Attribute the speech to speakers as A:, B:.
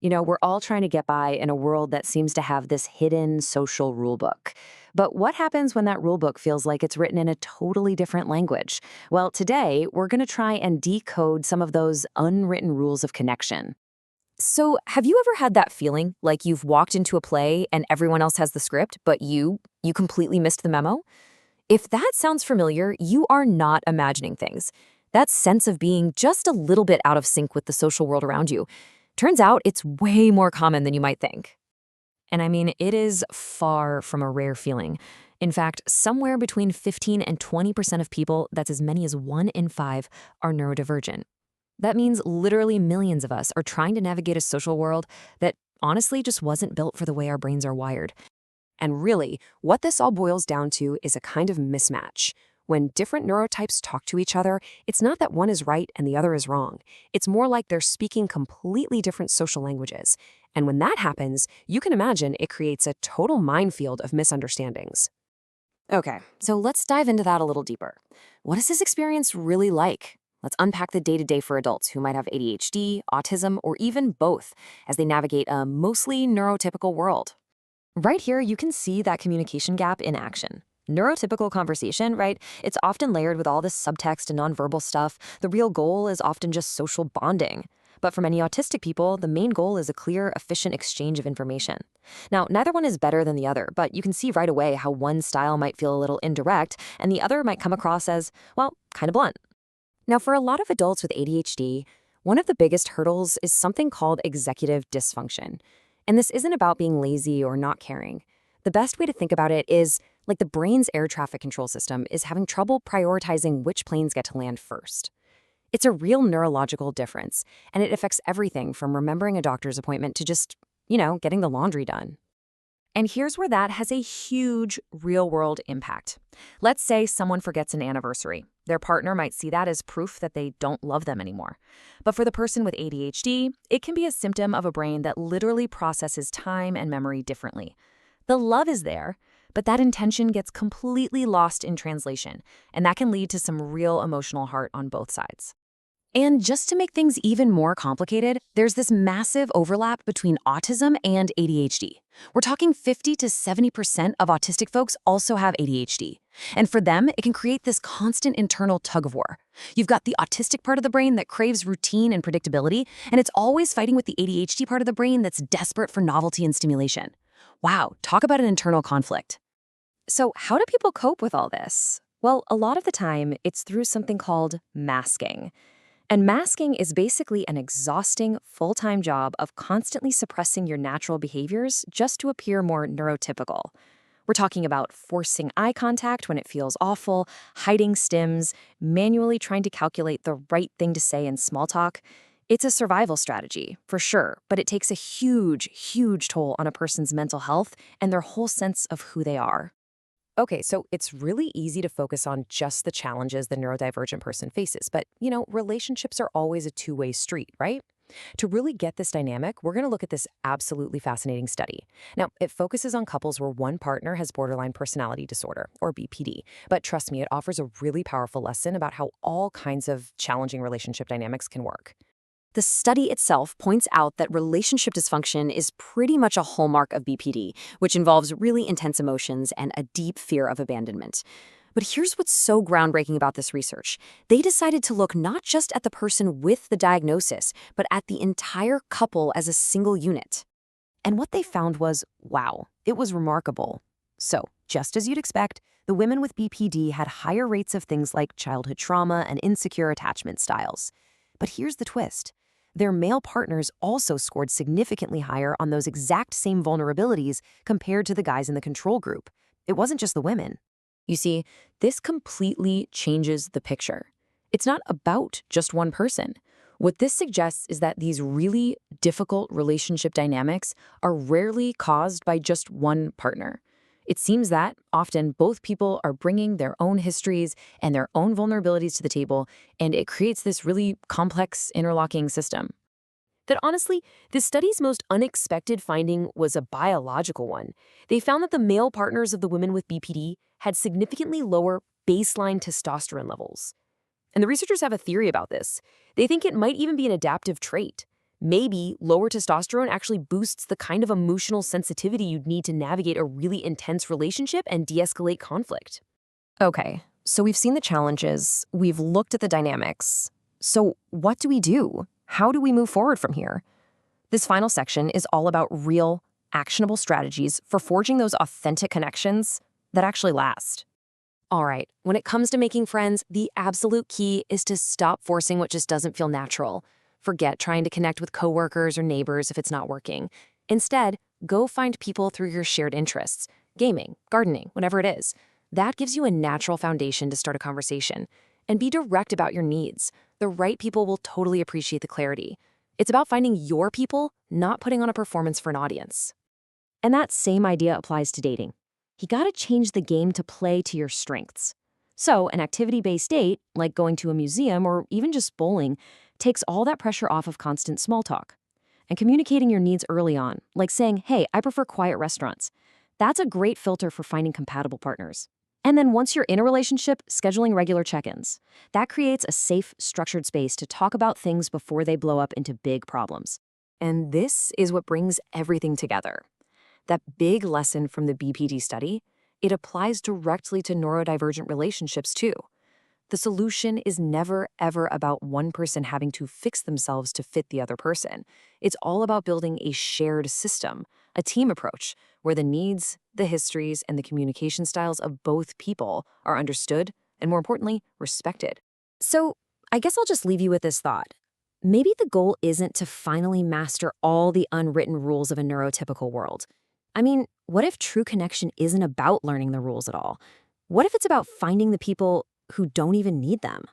A: We're all trying to get by in a world that seems to have this hidden social rule book. But what happens when that rule book feels like it's written in a totally different language? Well, today we're going to try and decode some of those unwritten rules of connection.
B: So, have you ever had that feeling like you've walked into a play and everyone else has the script, but you completely missed the memo? If that sounds familiar, you are not imagining things. That sense of being just a little bit out of sync with the social world around you. Turns out it's way more common than you might think. And I mean, it is far from a rare feeling. In fact, somewhere between 15 and 20% of people, that's as many as 1 in 5, are neurodivergent. That means literally millions of us are trying to navigate a social world that honestly just wasn't built for the way our brains are wired.
C: And really, what this all boils down to is a kind of mismatch. When different neurotypes talk to each other, it's not that one is right and the other is wrong. It's more like they're speaking completely different social languages. And when that happens, you can imagine it creates a total minefield of misunderstandings. Okay, so let's dive into that a little deeper. What is this experience really like? Let's unpack the day-to-day for adults who might have ADHD, autism, or even both as they navigate a mostly neurotypical world.
B: Right here, you can see that communication gap in action. Neurotypical conversation, right? It's often layered with all this subtext and nonverbal stuff. The real goal is often just social bonding. But for many autistic people, the main goal is a clear, efficient exchange of information. Now, neither one is better than the other, but you can see right away how one style might feel a little indirect and the other might come across as, well, kind of blunt.
C: Now, for a lot of adults with ADHD, one of the biggest hurdles is something called executive dysfunction. And this isn't about being lazy or not caring. The best way to think about it is like the brain's air traffic control system is having trouble prioritizing which planes get to land first. It's a real neurological difference, and it affects everything from remembering a doctor's appointment to just, getting the laundry done.
B: And here's where that has a huge real-world impact. Let's say someone forgets an anniversary. Their partner might see that as proof that they don't love them anymore. But for the person with ADHD, it can be a symptom of a brain that literally processes time and memory differently. The love is there, but that intention gets completely lost in translation, and that can lead to some real emotional hurt on both sides.
C: And just to make things even more complicated, there's this massive overlap between autism and ADHD. We're talking 50 to 70% of autistic folks also have ADHD. And for them, it can create this constant internal tug-of-war. You've got the autistic part of the brain that craves routine and predictability, and it's always fighting with the ADHD part of the brain that's desperate for novelty and stimulation. Wow, talk about an internal conflict. So how do people cope with all this? Well, a lot of the time, it's through something called masking. And masking is basically an exhausting, full-time job of constantly suppressing your natural behaviors just to appear more neurotypical. We're talking about forcing eye contact when it feels awful, hiding stims, manually trying to calculate the right thing to say in small talk. It's a survival strategy, for sure, but it takes a huge, huge toll on a person's mental health and their whole sense of who they are. Okay, so it's really easy to focus on just the challenges the neurodivergent person faces, but, relationships are always a two-way street, right? To really get this dynamic, we're going to look at this absolutely fascinating study. Now, it focuses on couples where one partner has borderline personality disorder, or BPD, but trust me, it offers a really powerful lesson about how all kinds of challenging relationship dynamics can work. The study itself points out that relationship dysfunction is pretty much a hallmark of BPD, which involves really intense emotions and a deep fear of abandonment. But here's what's so groundbreaking about this research. They decided to look not just at the person with the diagnosis, but at the entire couple as a single unit. And what they found was, wow, it was remarkable. So, just as you'd expect, the women with BPD had higher rates of things like childhood trauma and insecure attachment styles. But here's the twist. Their male partners also scored significantly higher on those exact same vulnerabilities compared to the guys in the control group. It wasn't just the women. You see, this completely changes the picture. It's not about just one person. What this suggests is that these really difficult relationship dynamics are rarely caused by just one partner. It seems that often both people are bringing their own histories and their own vulnerabilities to the table, and it creates this really complex interlocking system. That honestly, this study's most unexpected finding was a biological one. They found that the male partners of the women with BPD had significantly lower baseline testosterone levels. And the researchers have a theory about this. They think it might even be an adaptive trait.
B: Maybe lower testosterone actually boosts the kind of emotional sensitivity you'd need to navigate a really intense relationship and de-escalate conflict.
C: Okay, so we've seen the challenges, we've looked at the dynamics. So what do we do? How do we move forward from here? This final section is all about real, actionable strategies for forging those authentic connections that actually last.
A: All right, when it comes to making friends, the absolute key is to stop forcing what just doesn't feel natural. Forget trying to connect with coworkers or neighbors if it's not working. Instead, go find people through your shared interests, gaming, gardening, whatever it is. That gives you a natural foundation to start a conversation. And be direct about your needs. The right people will totally appreciate the clarity. It's about finding your people, not putting on a performance for an audience.
C: And that same idea applies to dating. You gotta change the game to play to your strengths. So, an activity-based date, like going to a museum or even just bowling, takes all that pressure off of constant small talk. And communicating your needs early on, like saying, hey, I prefer quiet restaurants. That's a great filter for finding compatible partners. And then once you're in a relationship, scheduling regular check-ins. That creates a safe, structured space to talk about things before they blow up into big problems. And this is what brings everything together. That big lesson from the BPD study, it applies directly to neurodivergent relationships too. The solution is never, ever about one person having to fix themselves to fit the other person. It's all about building a shared system, a team approach, where the needs, the histories, and the communication styles of both people are understood and, more importantly, respected. So, I guess I'll just leave you with this thought. Maybe the goal isn't to finally master all the unwritten rules of a neurotypical world. I mean, what if true connection isn't about learning the rules at all? What if it's about finding the people who don't even need them?